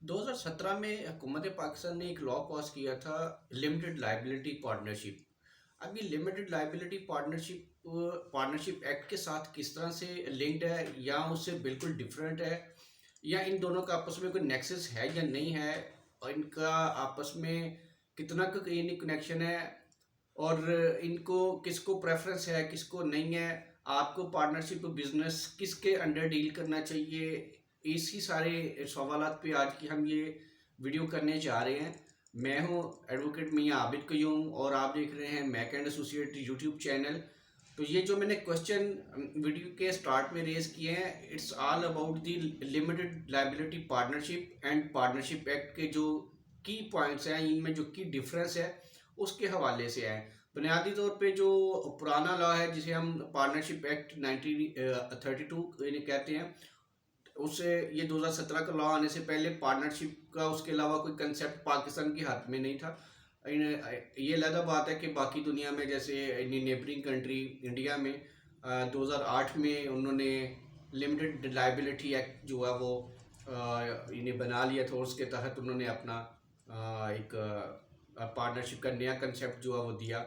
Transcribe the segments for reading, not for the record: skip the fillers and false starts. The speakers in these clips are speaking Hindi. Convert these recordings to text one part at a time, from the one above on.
2017 में हुकूमत पाकिस्तान ने एक लॉ पास किया था, लिमिटेड लाइबिलिटी पार्टनरशिप। अब ये लिमिटेड लाइबिलिटी पार्टनरशिप एक्ट के साथ किस तरह से लिंक्ड है या उससे बिल्कुल डिफरेंट है, या इन दोनों का आपस में कोई नेक्सस है या नहीं है, और इनका आपस में कितना का यानी कनेक्शन है, और इनको किसको प्रेफरेंस है किसको नहीं है, आपको पार्टनरशिप बिजनेस किसके अंडर डील करना चाहिए। इसी सारे सवालात पे आज की हम ये वीडियो करने जा रहे हैं। मैं हूं एडवोकेट मियां आबिद कयूम और आप देख रहे हैं Mac and associate YouTube channel. तो ये जो मैंने क्वेश्चन वीडियो के स्टार्ट में रेज किए हैं, it's all about the limited liability partnership and partnership act के जो की पॉइंट्स हैं, इनमें जो की डिफरेंस है उसके हवाले से है। बुनियादी तौर पे जो पुराना लॉ है जिसे हम पार्टनरशिप एक्ट 1932 कहते हैं, उससे ये 2017 का लॉ आने से पहले पार्टनरशिप का उसके अलावा कोई कंसेप्ट पाकिस्तान के हाथ में नहीं था। ये अलग बात है कि बाकी दुनिया में जैसे नेबरिंग कंट्री इंडिया में 2008 में उन्होंने लिमिटेड लाइबिलिटी एक्ट जो है वो इन्हें बना लिया था, उसके तहत उन्होंने अपना एक पार्टनरशिप का नया कंसेप्ट जो है वो दिया।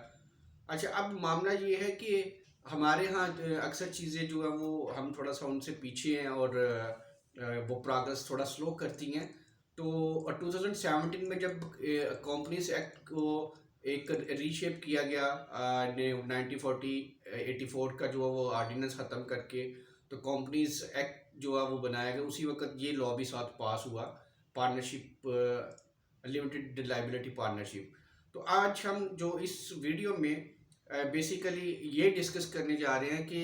अच्छा, अब मामला ये है कि हमारे यहाँ अक्सर चीज़ें जो है वो हम थोड़ा सा उनसे पीछे हैं और वो प्रोग्रेस थोड़ा स्लो करती हैं। तो 2017 में जब कंपनीज एक्ट को एक रीशेप किया गया, 1984 का जो है वो ऑर्डिनेंस ख़त्म करके, तो कंपनीज एक्ट जो है वो बनाया गया। उसी वक्त ये लॉ भी साथ पास हुआ, पार्टनरशिप लिमिटेड लाइबिलिटी पार्टनरशिप। तो आज हम जो इस वीडियो में बेसिकली ये डिस्कस करने जा रहे हैं कि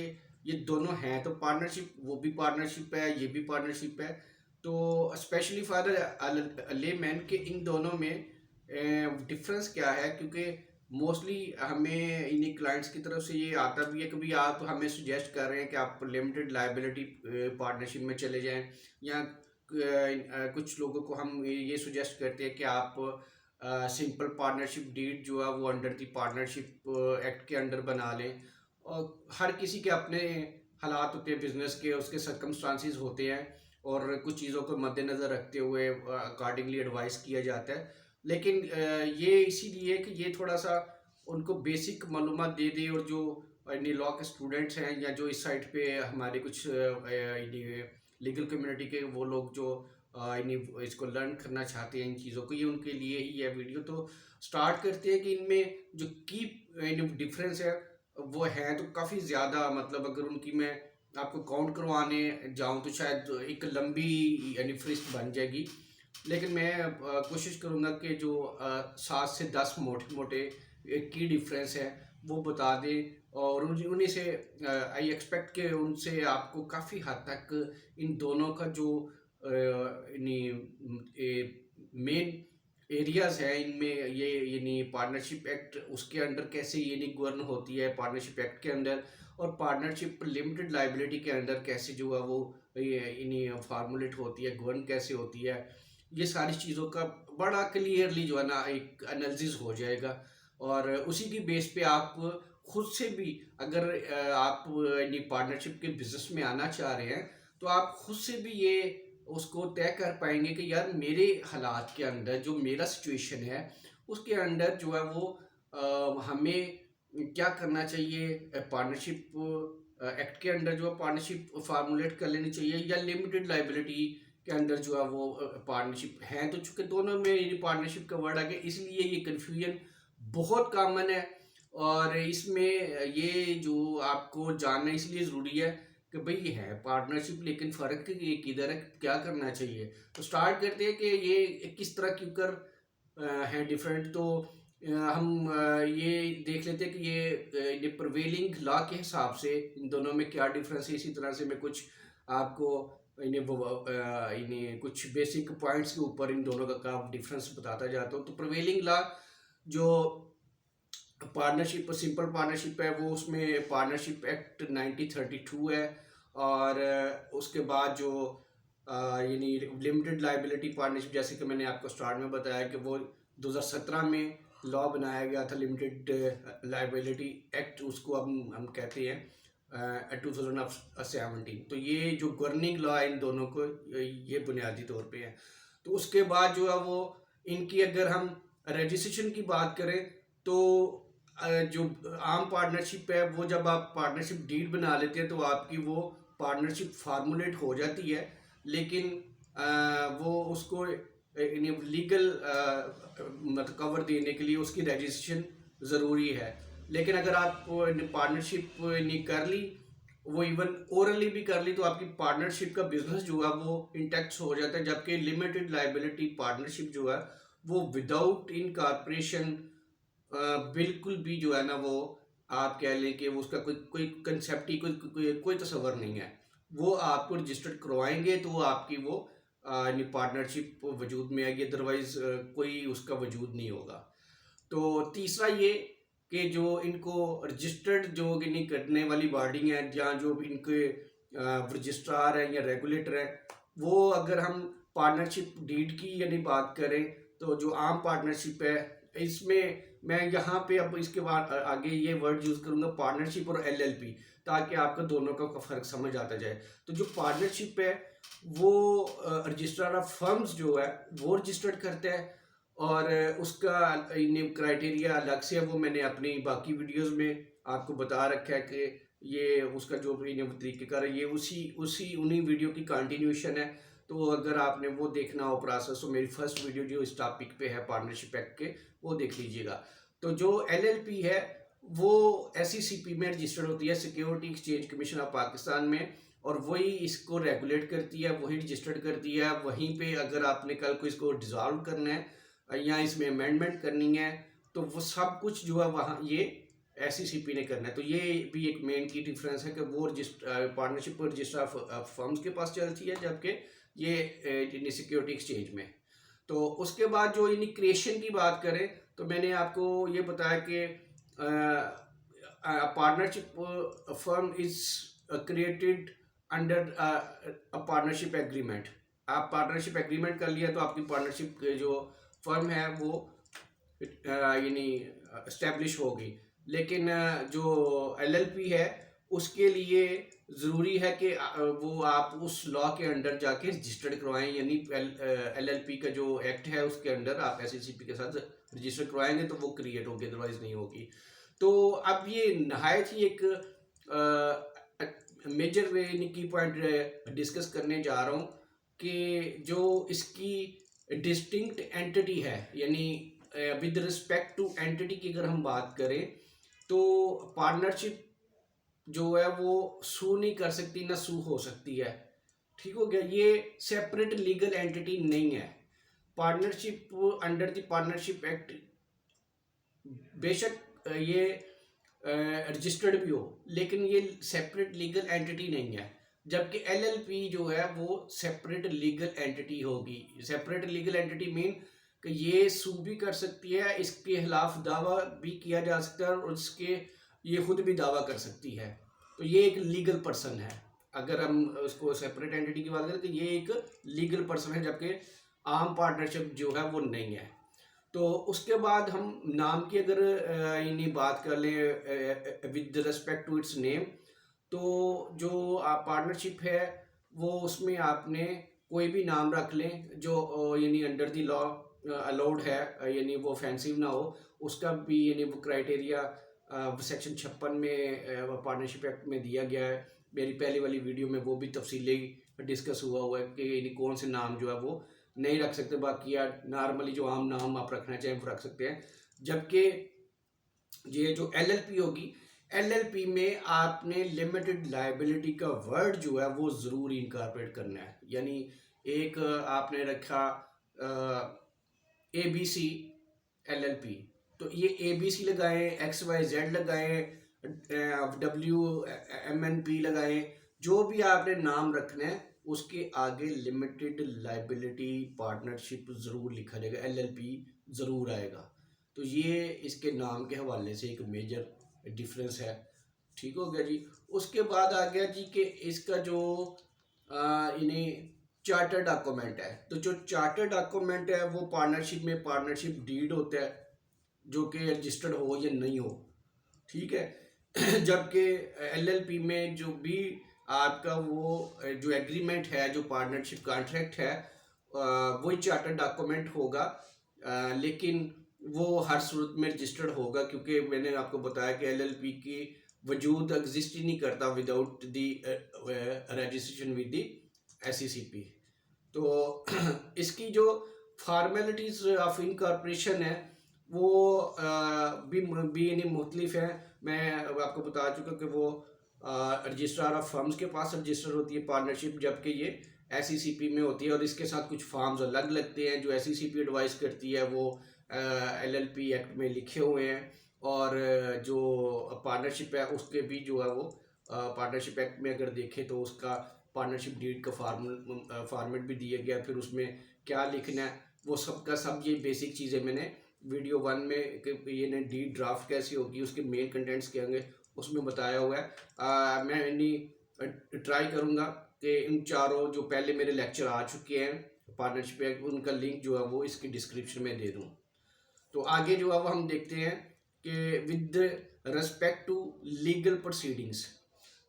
ये दोनों हैं तो पार्टनरशिप, वो भी पार्टनरशिप है, ये भी पार्टनरशिप है। तो स्पेशली फॉर लेमैन के इन दोनों में डिफरेंस क्या है, क्योंकि मोस्टली हमें इन्हीं क्लाइंट्स की तरफ से ये आता भी है कि भाई आप हमें सुजेस्ट कर रहे हैं कि आप लिमिटेड लाइबिलिटी पार्टनरशिप में चले जाएं, या कुछ लोगों को हम ये सुजेस्ट करते हैं कि आप सिंपल पार्टनरशिप डीड जो है वो अंडर दी पार्टनरशिप एक्ट के अंडर बना लें। और हर किसी के अपने हालात होते हैं बिजनेस के, उसके सर्कमस्टांसिस होते हैं, और कुछ चीज़ों को मद्देनज़र रखते हुए अकॉर्डिंगली एडवाइस किया जाता है। लेकिन ये इसीलिए कि ये थोड़ा सा उनको बेसिक मालूमात दे दे, और जो लॉ के स्टूडेंट्स हैं या जो इस साइड पे हमारे कुछ लीगल कम्युनिटी के वो लोग जो इसको लर्न करना चाहते हैं इन चीज़ों को, ये उनके लिए ही है वीडियो। तो स्टार्ट करते हैं कि इनमें जो की डिफरेंस है वो है तो काफ़ी ज़्यादा, मतलब अगर उनकी मैं आपको काउंट करवाने जाऊं तो शायद एक लंबी यानी फहरिस्त बन जाएगी। लेकिन मैं कोशिश करूंगा कि जो 7 से 10 मोटे मोटे की डिफरेंस है वो बता दें, और उन्हीं से आई एक्सपेक्ट के उनसे आपको काफ़ी हद तक इन दोनों का जो मेन एरियाज है इनमें, ये यानी पार्टनरशिप एक्ट उसके अंडर कैसे ये गवर्न होती है पार्टनरशिप एक्ट के अंदर, और पार्टनरशिप लिमिटेड लाइबिलिटी के अंदर कैसे जो है वो इन्हीं फार्मूलेट होती है, गवर्न कैसे होती है। ये सारी चीज़ों का बड़ा क्लियरली जो है ना एक एनालिसिस हो जाएगा, और उसी की बेस पे आप खुद से भी अगर आप यानी पार्टनरशिप के बिजनेस में आना चाह रहे हैं तो आप खुद से भी ये उसको तय कर पाएंगे कि यार मेरे हालात के अंदर जो मेरा सिचुएशन है उसके अंदर जो है वो हमें क्या करना चाहिए। पार्टनरशिप एक्ट के अंदर जो है पार्टनरशिप फार्मूलेट कर लेनी चाहिए, या लिमिटेड लाइबिलिटी के अंदर जो है वो पार्टनरशिप है। तो चूंकि दोनों में ये पार्टनरशिप का वर्ड आ गया, इसलिए ये कन्फ्यूजन बहुत कॉमन है। और इसमें ये जो आपको जानना इसलिए ज़रूरी है कि भाई ये है पार्टनरशिप, लेकिन फ़र्क ये किधर है, क्या करना चाहिए। तो स्टार्ट करते हैं कि ये किस तरह क्यों कर हैं डिफरेंट। तो हम ये देख लेते हैं कि ये प्रिवेलिंग लॉ के हिसाब से इन दोनों में क्या डिफरेंस है। इसी तरह से मैं कुछ आपको इन्हें कुछ बेसिक पॉइंट्स के ऊपर इन दोनों का डिफरेंस बताता जाता हूँ। तो प्रिवेलिंग लॉ जो पार्टनरशिप सिंपल पार्टनरशिप है वो उसमें पार्टनरशिप एक्ट 1932 है, और उसके बाद जो यानी लिमिटेड लाइबिलिटी पार्टनरशिप, जैसे कि मैंने आपको स्टार्ट में बताया कि वो 2017 में लॉ बनाया गया था, लिमिटेड लाइबिलिटी एक्ट उसको हम कहते हैं 2017। तो ये जो गवर्निंग लॉ है इन दोनों को, ये बुनियादी तौर पे है। तो उसके बाद जो है वो इनकी अगर हम रजिस्ट्रेशन की बात करें तो जो आम पार्टनरशिप है वो जब आप पार्टनरशिप डीड बना लेते हैं तो आपकी वो पार्टनरशिप फार्मूलेट हो जाती है, लेकिन वो उसको लीगल मतलब कवर देने के लिए उसकी रजिस्ट्रेशन ज़रूरी है। लेकिन अगर आप पार्टनरशिप नहीं कर ली, वो इवन ओरली भी कर ली, तो आपकी पार्टनरशिप का बिजनेस जो है वो इंटैक्ट हो जाता है। जबकि लिमिटेड लाइबिलिटी पार्टनरशिप जो है वो विदाउट इनकॉर्पोरेशन बिल्कुल भी जो है ना वो आप कह लें कि वो उसका कोई कोई कंसेप्ट ही कोई तस्वर नहीं है। वो आपको रजिस्टर्ड करवाएंगे तो वो आपकी वो पार्टनरशिप वजूद में आएगी, अदरवाइज कोई उसका वजूद नहीं होगा। तो तीसरा ये कि जो इनको रजिस्टर्ड जो नहीं करने वाली बॉडी है या जो इनके रजिस्ट्रार हैं या रेगुलेटर हैं, वो अगर हम पार्टनरशिप डीड की यानी बात करें तो जो आम पार्टनरशिप है इसमें मैं यहाँ पे अब इसके बाद आगे ये वर्ड यूज़ करूँगा पार्टनरशिप और एलएलपी, ताकि आपको दोनों का फ़र्क समझ आता जाए। तो जो पार्टनरशिप है वो रजिस्ट्रार ऑफ फर्म्स जो है वो रजिस्टर्ड करता है, और उसका क्राइटेरिया अलग से है, वो मैंने अपनी बाकी वीडियोस में आपको बता रखा है कि ये उसका जो तरीक़ेकार है ये उसी उसी उन्हीं वीडियो की कंटिन्यूशन है। तो अगर आपने वो देखना हो प्रोसेस तो मेरी फर्स्ट वीडियो जो इस टॉपिक पे है पार्टनरशिप एक्ट के, वो देख लीजिएगा। तो जो एलएलपी है वो एसईसीपी में रजिस्टर्ड होती है, security exchange commission of Pakistan में, और वही इसको रेगुलेट करती है, वही रजिस्टर्ड करती है। वहीं पे अगर आपने कल को इसको डिज़ोल्व करना है या इसमें अमेंडमेंट करनी है तो वो सब कुछ जो है वहाँ ये एसईसीपी ने करना है। तो ये भी एक मेन की डिफरेंस है कि वो पार्टनरशिप रजिस्टर ऑफ फर्म्स के पास चलती है, जबकि ये सिक्योरिटी एक्सचेंज में। तो उसके बाद जो इनकी क्रिएशन की बात करें तो मैंने आपको ये बताया कि partnership firm is created under a partnership agreement. आप पार्टनरशिप एग्रीमेंट कर लिया तो आपकी पार्टनरशिप जो फर्म है वो यानी इस्टेब्लिश होगी। लेकिन जो एलएलपी है उसके लिए ज़रूरी है कि वो आप उस लॉ के अंडर जाके रजिस्टर्ड करवाएं, यानी एलएलपी का जो एक्ट है उसके अंडर आप एसईसीपी के साथ रजिस्टर करवाएंगे तो वो क्रिएट होगी, अदरवाइज नहीं होगी। तो अब ये नहायत ही एक मेजर वे की पॉइंट डिस्कस करने जा रहा हूँ कि जो इसकी डिस्टिंक्ट एंटिटी है, यानी विद रिस्पेक्ट टू एंटिटी की अगर हम बात करें तो पार्टनरशिप जो है वो सू नहीं कर सकती, ना सू हो सकती है। ठीक हो गया, ये सेपरेट लीगल एंटिटी नहीं है। Partnership under the partnership act बेशक ये रजिस्टर्ड भी हो, लेकिन ये सेपरेट लीगल एंटिटी नहीं है। जबकि एलएलपी जो है वो सेपरेट लीगल एंटिटी होगी। सेपरेट लीगल एंटिटी मीन कि ये सू भी कर सकती है, इसके खिलाफ दावा भी किया जा सकता है और इसके ये खुद भी दावा कर सकती है। तो ये एक लीगल पर्सन है। अगर हम उसको सेपरेट एंटिटी की बात करें तो ये एक लीगल पर्सन है, जबकि आम पार्टनरशिप जो है वो नहीं है। तो उसके बाद हम नाम की अगर इन्हीं बात कर लें with respect to its name, तो जो पार्टनरशिप है वो उसमें आपने कोई भी नाम रख लें जो यानी अंडर द लॉ अलाउड है, यानी वो ऑफेंसिव ना हो। उसका भी यानी वो क्राइटेरिया सेक्शन 56 में पार्टनरशिप एक्ट में दिया गया है। मेरी पहले वाली वीडियो में वो भी तफसीली डिस्कस हुआ है कि यानी कौन से नाम जो है वो नहीं रख सकते, बाकी यार नॉर्मली जो आम नाम आप रखना चाहें वो रख सकते हैं। जबकि ये जो एलएलपी होगी, एलएलपी में आपने लिमिटेड लायबिलिटी का वर्ड जो है वो ज़रूर इनकॉर्पोरेट करना है। यानी एक आपने रखा ABC LLP, तो ये ABC लगाएं, XYZ लगाएं, WMNP लगाएं, जो भी आपने नाम रखना है उसके आगे लिमिटेड लायबिलिटी पार्टनरशिप ज़रूर लिखा जाएगा, LLP ज़रूर आएगा। तो ये इसके नाम के हवाले से एक मेजर डिफरेंस है। ठीक हो गया जी। उसके बाद आ गया जी कि इसका जो इन्हें चार्टर डॉक्यूमेंट है, तो जो चार्टर डॉक्यूमेंट है वो पार्टनरशिप में पार्टनरशिप डीड होता है जो कि रजिस्टर्ड हो या नहीं हो। ठीक है। जबकि एलएलपी में जो भी आपका वो जो एग्रीमेंट है, जो पार्टनरशिप कॉन्ट्रैक्ट है, वही चार्टर्ड डॉक्यूमेंट होगा, लेकिन वो हर सूरत में रजिस्टर्ड होगा, क्योंकि मैंने आपको बताया कि एलएलपी की वजूद एग्जिस्ट ही नहीं करता without the registration with the SECP. तो इसकी जो फार्मेलिटीज़ ऑफ इनकॉर्पोरेशन है वो भी यानी मुख्तलिफ है। मैं आपको बता चुका कि वो रजिस्ट्रार ऑफ फर्म्स के पास रजिस्टर होती है पार्टनरशिप, जबकि ये एसईसीपी में होती है, और इसके साथ कुछ फॉर्म्स अलग लगते हैं जो एसईसीपी एडवाइस करती है, वो एलएलपी एक्ट में लिखे हुए हैं। और जो पार्टनरशिप है उसके भी जो है वो पार्टनरशिप एक्ट में अगर देखें तो उसका पार्टनरशिप डीड का फॉर्मेट भी दिया गया, फिर उसमें क्या लिखना है वो सब का सब, ये बेसिक चीज़ें मैंने वीडियो 1 में कि ये डीड ड्राफ्ट कैसी होगी, उसके मेन कंटेंट्स क्या होंगे, उसमें बताया हुआ है। मैं इन्हीं ट्राई करूँगा कि इन चारों जो पहले मेरे लेक्चर आ चुके हैं पार्टनरशिप एक्ट, उनका लिंक जो है वो इसकी डिस्क्रिप्शन में दे दूँ। तो आगे जो है वो हम देखते हैं कि with respect to legal proceedings,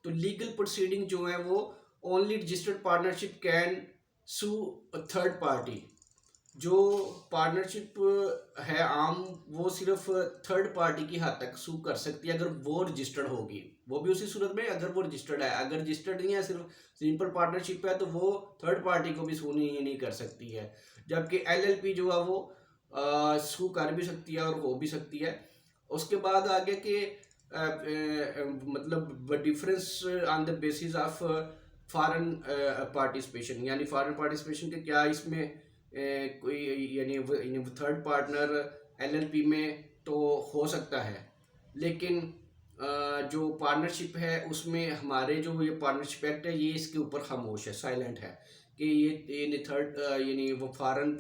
तो लीगल प्रोसीडिंग जो है वो only registered partnership can sue third party. जो पार्टनरशिप है आम, वो सिर्फ थर्ड पार्टी की हद तक सू कर सकती है अगर वो रजिस्टर्ड होगी, वो भी उसी सूरत में अगर वो रजिस्टर्ड है। अगर रजिस्टर्ड नहीं है, सिर्फ सिंपल पार्टनरशिप है, तो वो थर्ड पार्टी को भी सू नहीं कर सकती है। जबकि एलएलपी जो है वो सू कर भी सकती है और हो भी सकती है। उसके बाद आगे के मतलब difference on the basis of foreign participation, यानी फॉरेन पार्टिसिपेशन के क्या इसमें कोई यानी थर्ड पार्टनर एलएलपी में तो हो सकता है, लेकिन जो पार्टनरशिप है उसमें हमारे जो ये पार्टनरशिप एक्ट है ये इसके ऊपर खामोश है, साइलेंट है कि ये थर्ड यानी वो फॉरेन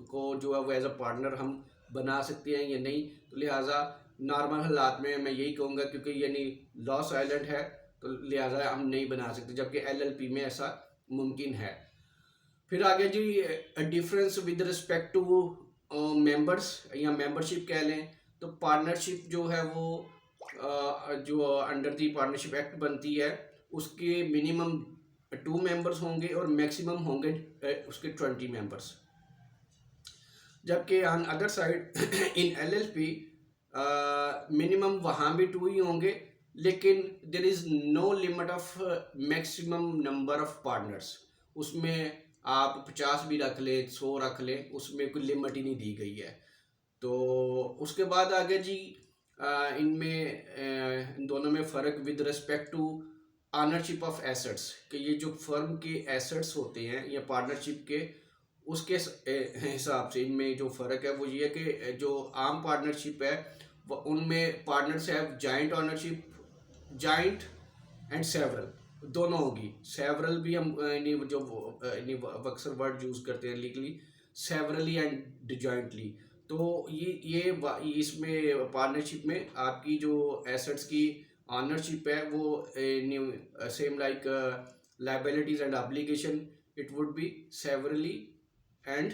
को जो है वो एज अ पार्टनर हम बना सकते हैं या नहीं। तो लिहाजा नॉर्मल हालात में मैं यही कहूँगा, क्योंकि यानी लॉ साइलेंट है तो लिहाजा हम नहीं बना सकते, जबकि एलएलपी में ऐसा मुमकिन है। फिर आगे जी difference with respect to members या मेंबरशिप कह लें, तो पार्टनरशिप जो है वो जो अंडर दी पार्टनरशिप एक्ट बनती है उसके मिनिमम 2 मेंबर्स होंगे और मैक्सिमम होंगे उसके 20 मेंबर्स। जबकि on other side in LLP minimum वहाँ भी 2 ही होंगे, लेकिन there is no limit of maximum number of partners. उसमें आप 50 भी रख लें, 100 रख लें, उसमें कोई लिमिट ही नहीं दी गई है। तो उसके बाद आगे जी इनमें इन दोनों में फ़र्क with respect to ownership of assets, कि ये जो फर्म के एसेट्स होते हैं या पार्टनरशिप के, उसके हिसाब से इनमें जो फ़र्क है वो ये है कि जो आम पार्टनरशिप है वो उनमें partners have joint ownership, joint and several दोनों होगी। सेवरल भी हम जो अक्सर वर्ड यूज़ करते हैं लीगली, सेवरली एंड जॉइंटली। तो ये इसमें पार्टनरशिप में आपकी जो एसेट्स की ऑनरशिप है वो same like liabilities and obligation, it would be severally and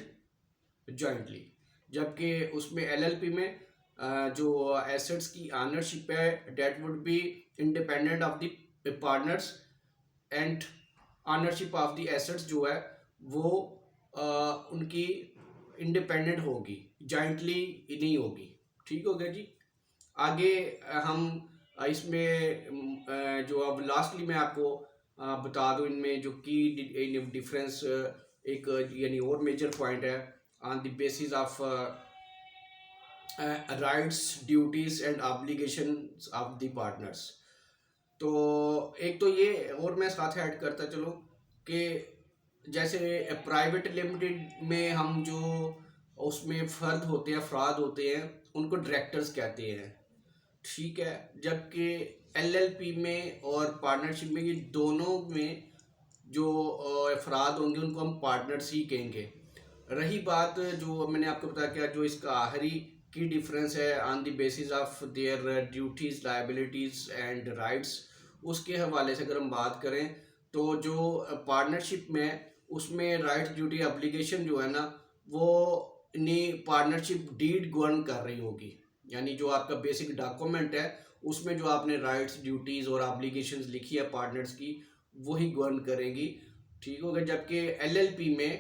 jointly. जबकि उसमें एलएलपी में जो एसेट्स की ऑनरशिप है that would be independent of the partners and ownership of the assets जो है वो उनकी इंडिपेंडेंट होगी, जॉइंटली नहीं होगी। ठीक हो गया जी। आगे हम इसमें जो अब लास्टली मैं आपको बता दूं इनमें जो की डिफरेंस, एक यानी और मेजर पॉइंट है on the basis of rights, duties and obligations of the partners. तो एक तो ये और मैं साथ ऐड करता चलो कि जैसे प्राइवेट लिमिटेड में हम जो उसमें फर्द होते हैं, अफराद होते हैं, उनको डायरेक्टर्स कहते हैं। ठीक है। जबकि एलएलपी में और पार्टनरशिप में ये दोनों में जो अफराद होंगे उनको हम पार्टनर्स ही कहेंगे। रही बात जो मैंने आपको बताया क्या जो इसका आखिरी की डिफरेंस है on the basis of their duties, liabilities and rights, उसके हवाले से अगर हम बात करें तो जो पार्टनरशिप में उसमें राइट्स, ड्यूटी, एप्लीकेशन जो है ना वो पार्टनरशिप डीड गवर्न कर रही होगी, यानी जो आपका बेसिक डॉक्यूमेंट है उसमें जो आपने राइट्स, ड्यूटीज़ और ऑब्लिगेशंस लिखी है पार्टनर्स की, वही गवर्न करेंगी। ठीक हो गया। जबकि एलएलपी में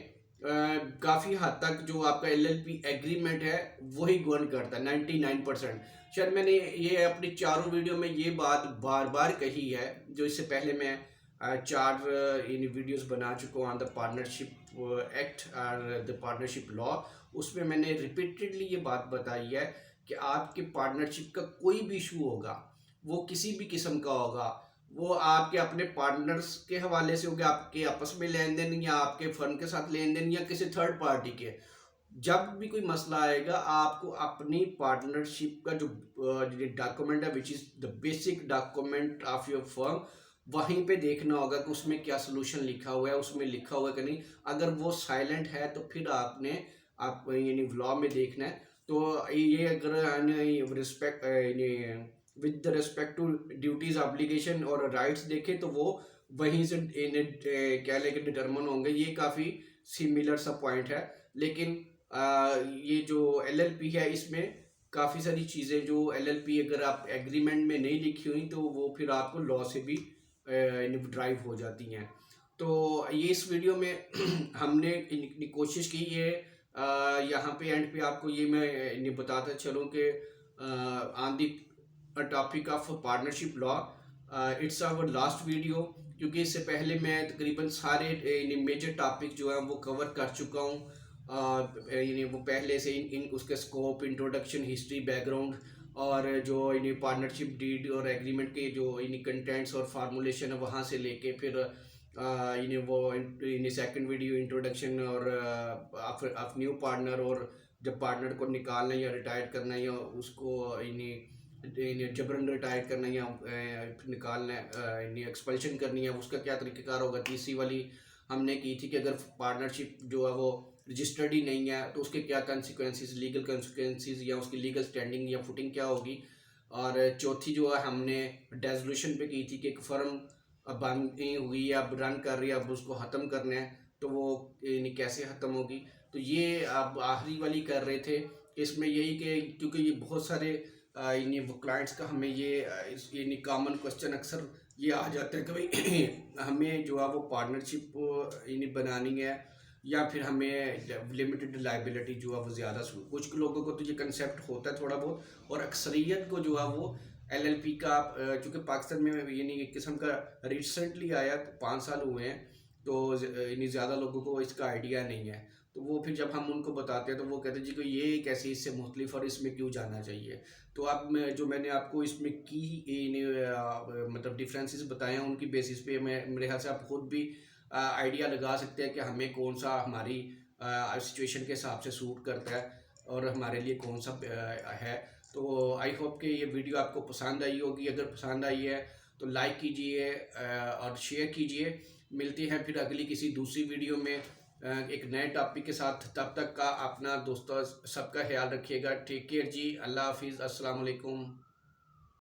काफ़ी हद तक जो आपका एलएलपी एग्रीमेंट है वही गवर्न करता है 99%। शायद मैंने ये अपनी चारों वीडियो में ये बात बार बार कही है, जो इससे पहले मैं चार इन वीडियोस बना चुका हूँ ऑन द पार्टनरशिप एक्ट और द पार्टनरशिप लॉ। उसमें मैंने रिपीटेडली ये बात बताई है कि आपके पार्टनरशिप का कोई भी इशू होगा, वो किसी भी किस्म का होगा, वो आपके अपने पार्टनर्स के हवाले से होगा, आपके आपस में लेन देन या आपके फर्म के साथ लेन देन या किसी थर्ड पार्टी के, जब भी कोई मसला आएगा आपको अपनी पार्टनरशिप का जो डॉक्यूमेंट है which is the basic document of your firm, वहीं पे देखना होगा कि उसमें क्या सोल्यूशन लिखा हुआ है, उसमें लिखा हुआ है कि नहीं। अगर वो साइलेंट है तो फिर आपने आप यानी लॉ में देखना है। तो ये अगर respect with the respect to duties obligation और राइट्स देखें तो वो वहीं से क्या लेके डिटर्मन होंगे। ये काफ़ी सिमिलर सा पॉइंट है। लेकिन ये जो एलएलपी है इसमें काफ़ी सारी चीज़ें जो एलएलपी अगर आप एग्रीमेंट में नहीं लिखी हुई तो वो फिर आपको लॉ से भी ड्राइव हो जाती हैं। तो ये इस वीडियो में हमने इतनी कोशिश की है, यहाँ पे एंड पे आपको ये मैं इन्हें बताता चलूँ कि on the topic of partnership law it's our last video, क्योंकि इससे पहले मैं तकरीबन सारे मेजर टॉपिक जो हैं वो कवर कर चुका हूँ। वो पहले से इन उसके स्कोप, इंट्रोडक्शन, हिस्ट्री, बैकग्राउंड और जो इन्हें पार्टनरशिप डीड और एग्रीमेंट के जो इन्हें कंटेंट्स और फार्मूलेशन है वहाँ से लेके फिर इन्हें वो इन्हें सेकंड वीडियो इंट्रोडक्शन और ऑफ न्यू पार्टनर, और जब पार्टनर को निकालना या रिटायर करना या उसको इन्हें जबरन रिटायर करना या निकालना है, इन्हें एक्सपल्शन करनी है, उसका क्या तरीक़ेकार होगा। तीसरी वाली हमने की थी कि अगर पार्टनरशिप जो है वो रजिस्टर्ड ही नहीं है तो उसके क्या कंसिक्वेंसेस, लीगल कंसिक्वेंसेस या उसकी लीगल स्टैंडिंग या फुटिंग क्या होगी। और चौथी जो है हमने डेसोल्यूशन पे की थी कि एक फर्म अब बनी हुई है, अब रन कर रही है, अब उसको ख़त्म करना है तो वो कैसे ख़त्म होगी। तो ये अब आखिरी वाली कर रहे थे। इसमें यही कि क्योंकि ये बहुत सारे इन्हीं वो क्लाइंट्स का हमें ये कॉमन क्वेश्चन अक्सर ये आ जाता है कि भाई हमें जो है वो पार्टनरशिप इन्हें बनानी है या फिर हमें लिमिटेड लाइबिलिटी जो है वो ज़्यादा। कुछ लोगों को तो ये कंसेप्ट होता है थोड़ा बहुत, और अक्सरियत को जो है वो एलएलपी का, चूँकि पाकिस्तान में यानी एक किस्म का रिसेंटली आया, 5 साल हुए हैं, तो यानी ज़्यादा लोगों को इसका आइडिया नहीं है। तो वो फिर जब हम उनको बताते हैं तो वो कहते हैं जी कि ये कैसे इससे मुख्तलिफ और इसमें क्यों जाना चाहिए। तो अब जो मैंने आपको इसमें मतलब डिफरेंसेस बताए हैं उनकी बेसिस पे मैं मेरे ख्याल से आप खुद भी आइडिया लगा सकते हैं कि हमें कौन सा हमारी सिचुएशन के हिसाब से सूट करता है और हमारे लिए कौन सा है। तो आई होप कि ये वीडियो आपको पसंद आई होगी। अगर पसंद आई है तो लाइक कीजिए और शेयर कीजिए। मिलते हैं फिर अगली किसी दूसरी वीडियो में एक नए टॉपिक के साथ। तब तक का अपना दोस्तों सबका ख्याल रखिएगा। टेक केयर जी, अल्लाह हाफिज़, अस्सलाम वालेकुम।